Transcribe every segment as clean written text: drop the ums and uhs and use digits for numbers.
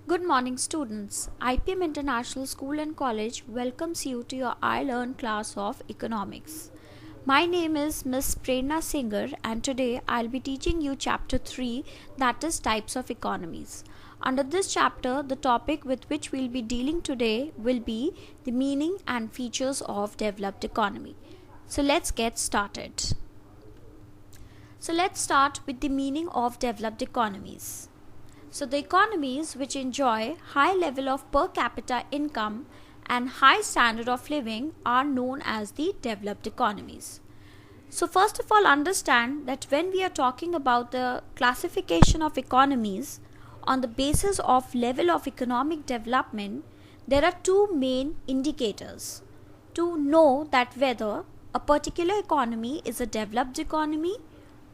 Good morning, students. IPM International School and College welcomes you to your iLearn class of economics. My name is Miss Prerna Singer, and today I'll be teaching you chapter 3, that is types of economies. Under this chapter, the topic with which we'll be dealing today will be the meaning and features of developed economy. So let's get started. So let's start with the meaning of developed economies. So the economies which enjoy high level of per capita income and high standard of living are known as the developed economies. So first of all, understand that when we are talking about the classification of economies on the basis of level of economic development, there are two main indicators to know that whether a particular economy is a developed economy,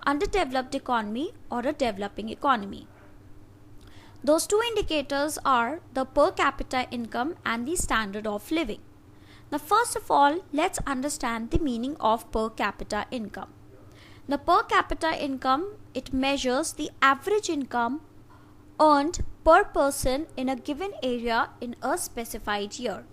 underdeveloped economy, or a developing economy. Those two indicators are the per capita income and the standard of living. Now, first of all, let's understand the meaning of per capita income. The per capita income, it measures the average income earned per person in a given area in a specified year.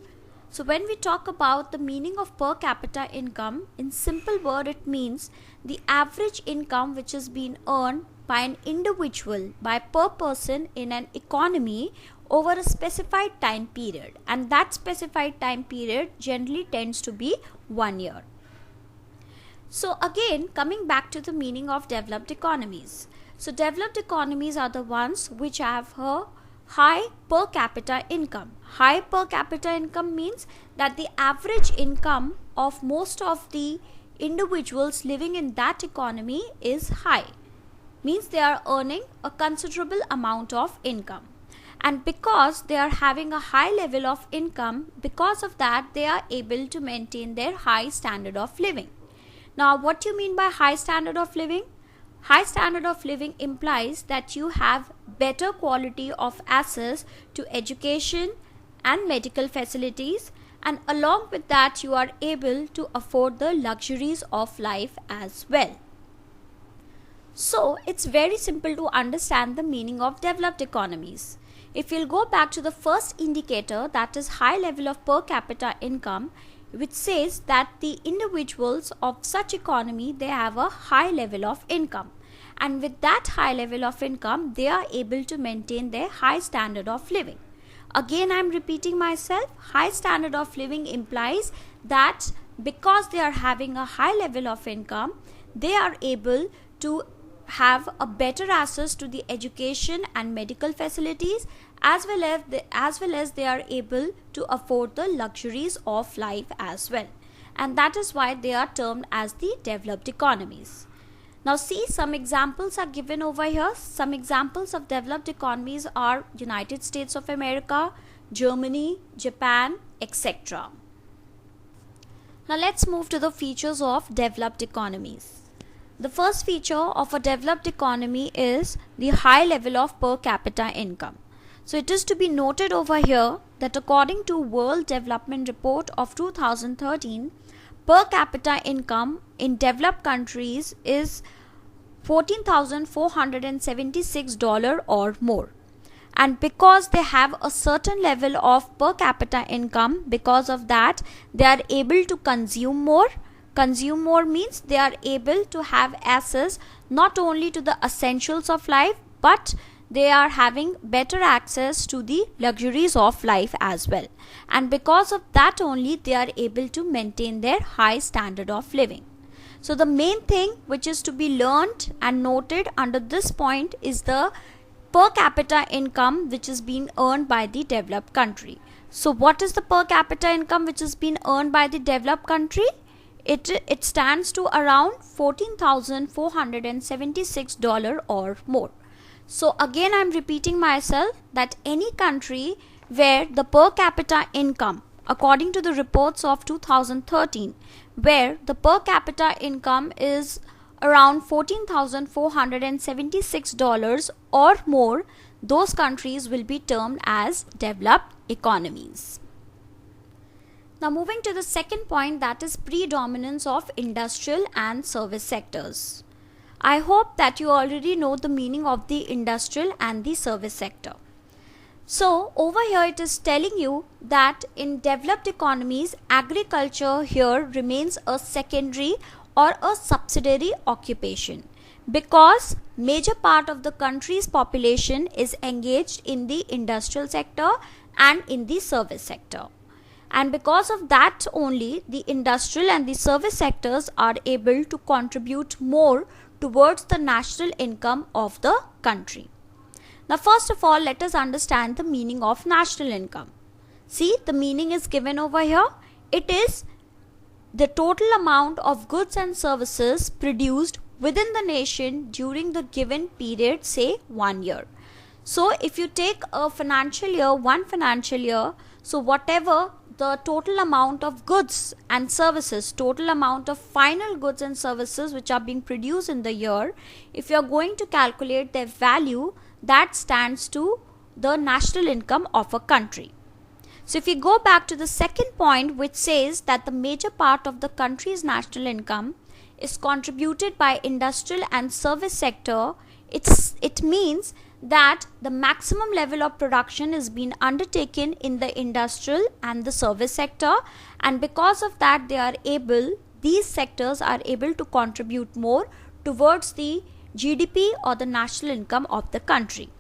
So when we talk about the meaning of per capita income, in simple word it means the average income which is being earned by an individual, by per person in an economy over a specified time period, and that specified time period generally tends to be 1 year. So again, coming back to the meaning of developed economies. So developed economies are the ones which have a high per capita income. High per capita income means that the average income of most of the individuals living in that economy is high. Means they are earning a considerable amount of income, and because they are having a high level of income, because of that they are able to maintain their high standard of living. Now, what do you mean by high standard of living? High standard of living implies that you have better quality of access to education and medical facilities, and along with that you are able to afford the luxuries of life as well. So it's very simple to understand the meaning of developed economies. If you'll go back to the first indicator, that is high level of per capita income, which says that the individuals of such economy, they have a high level of income, and with that high level of income they are able to maintain their high standard of living. Again, I am repeating myself, high standard of living implies that because they are having a high level of income, they are able to have a better access to the education and medical facilities, as well as they are able to afford the luxuries of life as well, and that is why they are termed as the developed economies. Now see, some examples are given over here. Some examples of developed economies are United States of America, Germany, Japan, etc. Now let's move to the features of developed economies. The first feature of a developed economy is the high level of per capita income. So it is to be noted over here that according to World Development Report of 2013, per capita income in developed countries is $14,476 or more. And because they have a certain level of per capita income, because of that they are able to consume more. Consume more means they are able to have access not only to the essentials of life, but they are having better access to the luxuries of life as well. And because of that only they are able to maintain their high standard of living. So the main thing which is to be learned and noted under this point is the per capita income which is being earned by the developed country. So what is the per capita income which is being earned by the developed country? It stands to around $14,476 or more. So again, I am repeating myself that any country where the per capita income, according to the reports of 2013, where the per capita income is around $14,476 or more, those countries will be termed as developed economies. Now moving to the second point, that is predominance of industrial and service sectors. I hope that you already know the meaning of the industrial and the service sector. So over here it is telling you that in developed economies, agriculture here remains a secondary or a subsidiary occupation because major part of the country's population is engaged in the industrial sector and in the service sector. And because of that only, the industrial and the service sectors are able to contribute more towards the national income of the country. Now first of all, let us understand the meaning of national income. See, the meaning is given over here. It is the total amount of goods and services produced within the nation during the given period, say 1 year. So if you take a financial year, one financial year, so whatever the total amount of goods and services, total amount of final goods and services which are being produced in the year, if you are going to calculate their value, that stands to the national income of a country. So if we go back to the second point, which says that the major part of the country's national income is contributed by industrial and service sector, it means that the maximum level of production is being undertaken in the industrial and the service sector, and because of that these sectors are able to contribute more towards the GDP or the national income of the country.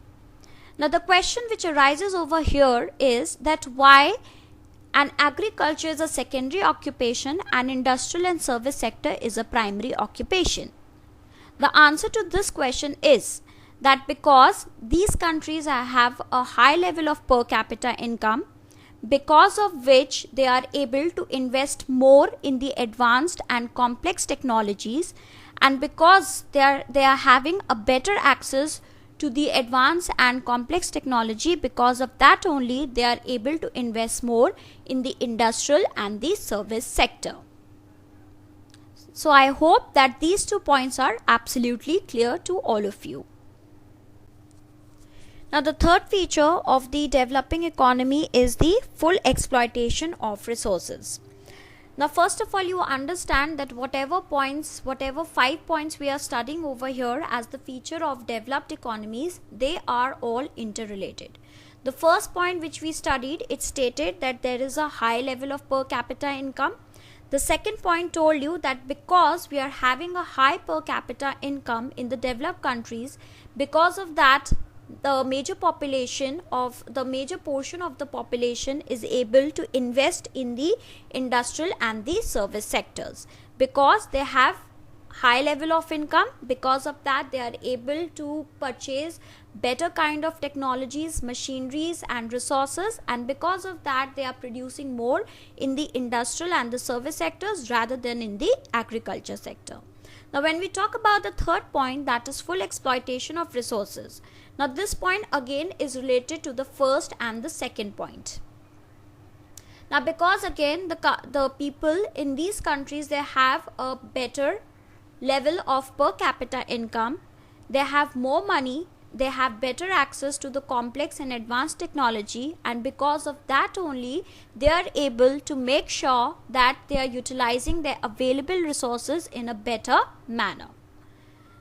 Now the question which arises over here is that why an agriculture is a secondary occupation and industrial and service sector is a primary occupation. The answer to this question is that because these countries have a high level of per capita income, because of which they are able to invest more in the advanced and complex technologies, and because they are having a better access to the advanced and complex technology, because of that only they are able to invest more in the industrial and the service sector. So I hope that these 2 points are absolutely clear to all of you. Now the third feature of the developing economy is the full exploitation of resources. Now first of all, you understand that whatever 5 points we are studying over here as the feature of developed economies, they are all interrelated. The first point which we studied, it stated that there is a high level of per capita income. The second point told you that because we are having a high per capita income in the developed countries, because of that the major portion of the population is able to invest in the industrial and the service sectors because they have high level of income. Because of that they are able to purchase better kind of technologies, machineries and resources, and because of that they are producing more in the industrial and the service sectors rather than in the agriculture sector. Now when we talk about the third point, that is full exploitation of resources. Now this point again is related to the first and the second point. Now because again the people in these countries, they have a better level of per capita income, they have more money, they have better access to the complex and advanced technology, and because of that only they are able to make sure that they are utilizing their available resources in a better manner.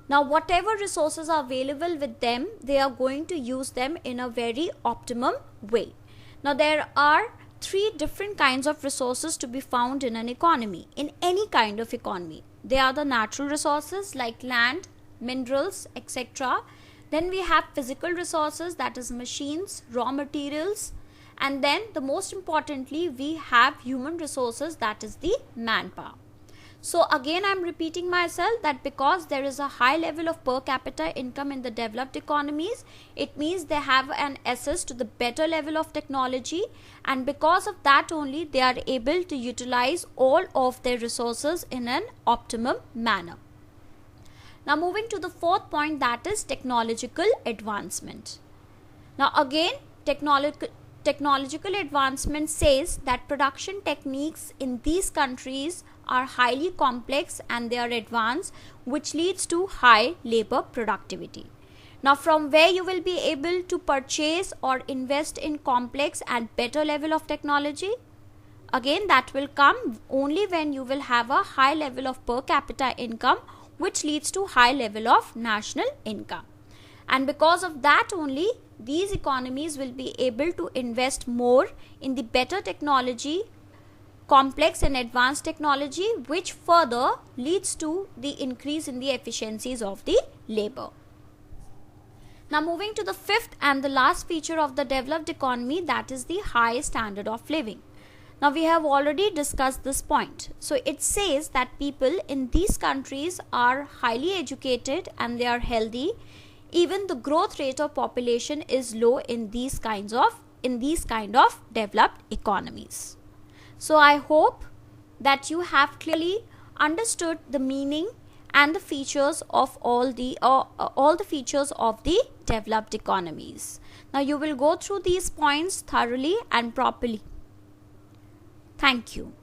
Now whatever resources are available with them, they are going to use them in a very optimum way. Now there are 3 different kinds of resources to be found in an economy, in any kind of economy. They are the natural resources like land, minerals, etc. Then we have physical resources, that is machines, raw materials, and then the most importantly we have human resources, that is the manpower. So again I am repeating myself that because there is a high level of per capita income in the developed economies, it means they have an access to the better level of technology, and because of that only they are able to utilize all of their resources in an optimum manner. Now moving to the fourth point, that is technological advancement. Now again technological advancement says that production techniques in these countries are highly complex and they are advanced, which leads to high labor productivity. Now from where you will be able to purchase or invest in complex and better level of technology? Again that will come only when you will have a high level of per capita income, which leads to high level of national income. and because of that only these economies will be able to invest more in the better technology, complex and advanced technology, which further leads to the increase in the efficiencies of the labor. Now moving to the fifth and the last feature of the developed economy, that is the high standard of living. Now we have already discussed this point. So it says that people in these countries are highly educated and they are healthy. Even the growth rate of population is low in these kind of developed economies. So I hope that you have clearly understood the meaning and the features of all the features of the developed economies. Now you will go through these points thoroughly and properly. Thank you.